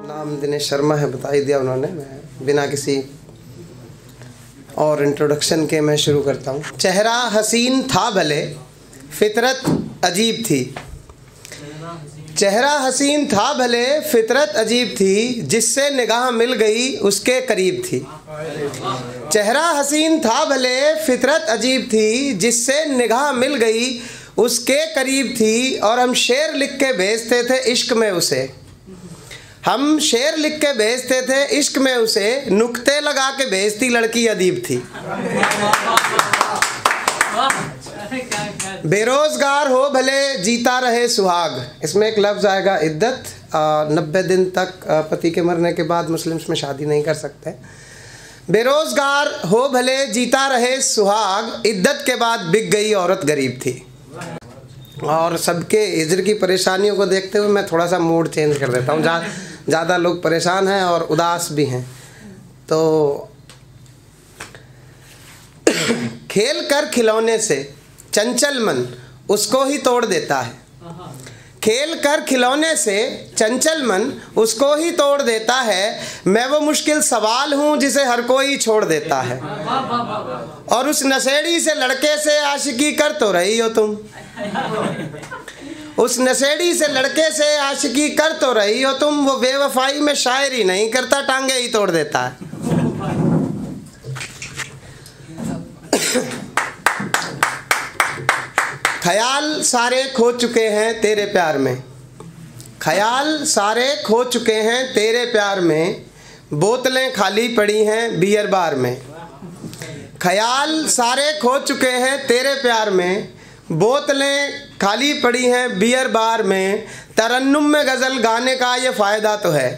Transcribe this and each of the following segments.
नाम दिनेश शर्मा है, बता ही दिया उन्होंने। मैं बिना किसी और इंट्रोडक्शन के मैं शुरू करता हूँ। चेहरा हसीन था भले, फितरत अजीब थी। चेहरा हसीन था भले, फितरत अजीब थी, जिससे निगाह मिल गई उसके करीब थी। चेहरा हसीन था भले, फितरत अजीब थी, जिससे निगाह मिल गई उसके करीब थी। और हम शेर लिख के भेजते थे इश्क में उसे, हम शेर लिख के भेजते थे इश्क में उसे, नुक्ते लगा के भेजती लड़की अदीब थी। बेरोजगार हो भले, जीता रहे सुहाग। इसमें एक लफ्ज़ आएगा इद्दत। 90 दिन तक पति के मरने के बाद मुस्लिम्स में शादी नहीं कर सकते। बेरोजगार हो भले, जीता रहे सुहाग, इद्दत के बाद बिक गई औरत गरीब थी। और सबके हिजर की परेशानियों को देखते हुए मैं थोड़ा सा मूड चेंज कर देता हूँ। ज़्यादा लोग परेशान हैं और उदास भी हैं। तो खेल कर खिलौने से चंचल मन उसको ही तोड़ देता है। खेल कर खिलौने से चंचल मन उसको ही तोड़ देता है। मैं वो मुश्किल सवाल हूँ जिसे हर कोई छोड़ देता है। और उस नशेड़ी से लड़के से आशिकी कर तो रही हो तुम, उस नशेड़ी से लड़के से आशिकी कर तो रही हो तुम। वो बेवफाई में शायरी नहीं करता, टांगे ही तोड़ देता है। ख्याल सारे खो चुके हैं तेरे प्यार में, ख्याल सारे खो चुके हैं तेरे प्यार में, बोतलें खाली पड़ी हैं बियर बार में। ख्याल सारे खो चुके हैं तेरे प्यार में, बोतलें खाली पड़ी हैं बियर बार में। तरन्नुम में गज़ल गाने का ये फ़ायदा तो है,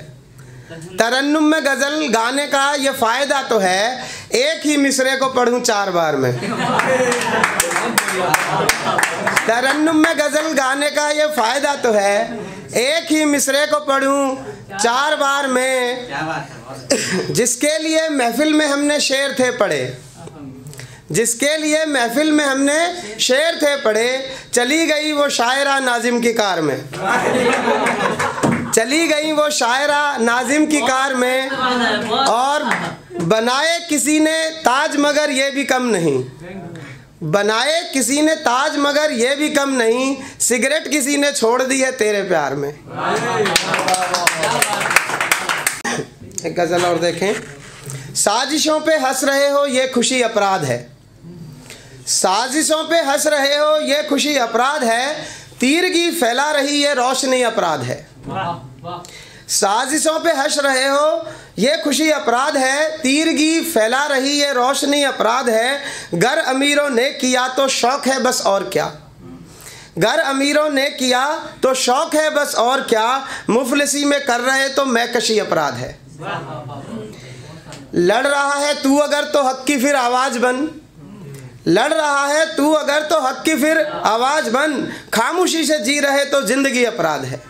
तरन्नुम में गज़ल गाने का ये फ़ायदा तो है, एक ही मिसरे को पढ़ूं 4 बार में। तरन्नुम में गज़ल गाने का ये फ़ायदा तो है, एक ही मिसरे को पढ़ूं 4 बार में। जिसके लिए महफिल में हमने शेर थे पढ़े, जिसके लिए महफिल में हमने शेर थे पढ़े, चली गई वो शायरा नाजिम की कार में, चली गई वो शायरा नाजिम की कार में। और बनाए किसी ने ताज मगर ये भी कम नहीं, बनाए किसी ने ताज मगर ये भी कम नहीं, सिगरेट किसी ने छोड़ दी है तेरे प्यार में। एक गज़ल और देखें। साजिशों पे हंस रहे हो ये खुशी अपराध है, साजिशों पे हंस रहे हो ये खुशी अपराध है, तीरगी फैला रही ये रोशनी अपराध है। साजिशों पे हंस रहे हो ये खुशी अपराध है, तीरगी फैला रही ये रोशनी अपराध है। गर अमीरों ने किया तो शौक है बस और क्या, गर अमीरों ने किया तो शौक है बस और क्या, मुफलिसी में कर रहे तो मैकशी अपराध है। लड़ रहा है तू अगर तो हक की फिर आवाज बन, लड़ रहा है तू अगर तो हक की फिर आवाज बन, खामोशी से जी रहे तो जिंदगी अपराध है।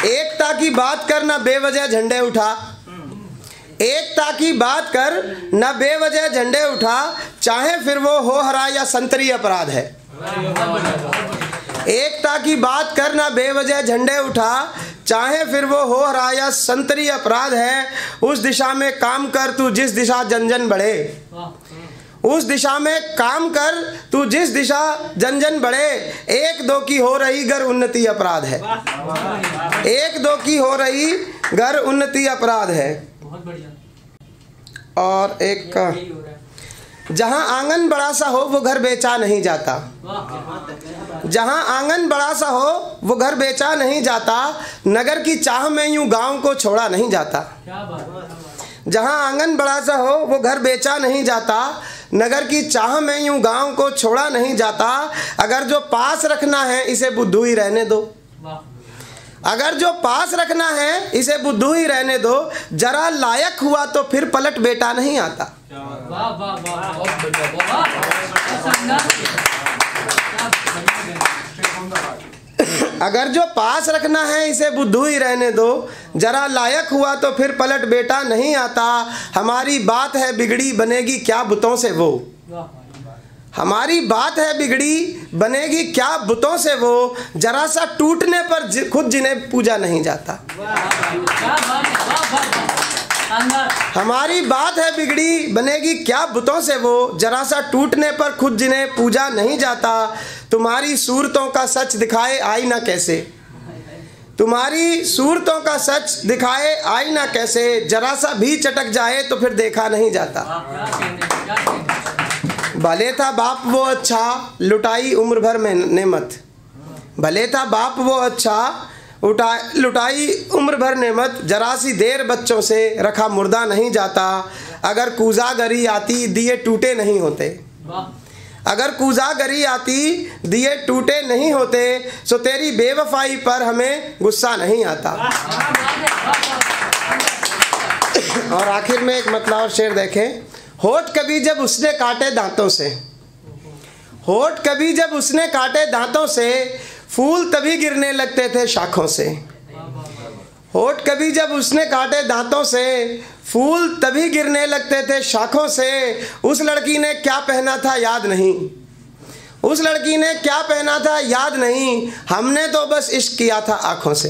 एकता की बात कर ना बेवजह झंडे उठा, एकता की बात कर ना बेवजह झंडे उठा, चाहे फिर वो हो हरा या संतरी अपराध है। एकता की बात कर ना बेवजह झंडे उठा, चाहे फिर वो हो हरा या संतरी अपराध है। उस दिशा में काम कर तू जिस दिशा जन जन बढ़े, उस दिशा में काम कर तू जिस दिशा जन जन बढ़े, 1-2 की हो रही गर उन्नति अपराध है, 1-2 की हो रही गर उन्नति अपराध है। और एक का जहाँ आंगन बड़ा सा हो वो घर बेचा नहीं जाता, जहाँ आंगन बड़ा सा हो वो घर बेचा नहीं जाता, नगर की चाह में यूं गांव को छोड़ा नहीं जाता। जहाँ आंगन बड़ा सा हो वो घर बेचा नहीं जाता, नगर की चाह में यूं गांव को छोड़ा नहीं जाता। अगर जो पास रखना है इसे बुद्धू ही रहने दो, अगर जो पास रखना है इसे बुद्धू ही रहने दो, जरा लायक हुआ तो फिर पलट बेटा नहीं आता। अगर जो पास रखना है इसे बुद्धू ही रहने दो, जरा लायक हुआ तो फिर पलट बेटा नहीं आता। हमारी बात है बिगड़ी बनेगी क्या बुतों से वो, हमारी बात है बिगड़ी, बनेगी क्या बुतों से वो, जरा सा टूटने पर खुद जिन्हें पूजा नहीं जाता। हमारी बात है बिगड़ी, बनेगी क्या बुतों से वो, जरा सा टूटने पर खुद जिन्हें पूजा नहीं जाता। तुम्हारी सूरतों का सच दिखाए आईना कैसे, तुम्हारी सूरतों का सच दिखाए आईना कैसे, जरा सा भी चटक जाए तो फिर देखा नहीं जाता। भले था बाप वो अच्छा, लुटाई उम्र भर में नेमत, भले था बाप वो अच्छा, लुटाई उम्र भर नेमत, जरा सी देर बच्चों से रखा मुर्दा नहीं जाता। अगर कूजागरी आती दिए टूटे नहीं होते, अगर कूजागरी आती दिए टूटे नहीं होते, सो तेरी बेवफाई पर हमें गुस्सा नहीं आता। और आखिर में एक मतलब और शेर देखें। होठ कभी जब उसने काटे दांतों से, होठ कभी जब उसने काटे दांतों से, फूल तभी गिरने लगते थे शाखों से। होठ कभी जब उसने काटे दांतों से, फूल तभी गिरने लगते थे शाखों से। उस लड़की ने क्या पहना था याद नहीं, उस लड़की ने क्या पहना था याद नहीं, हमने तो बस इश्क किया था आंखों से।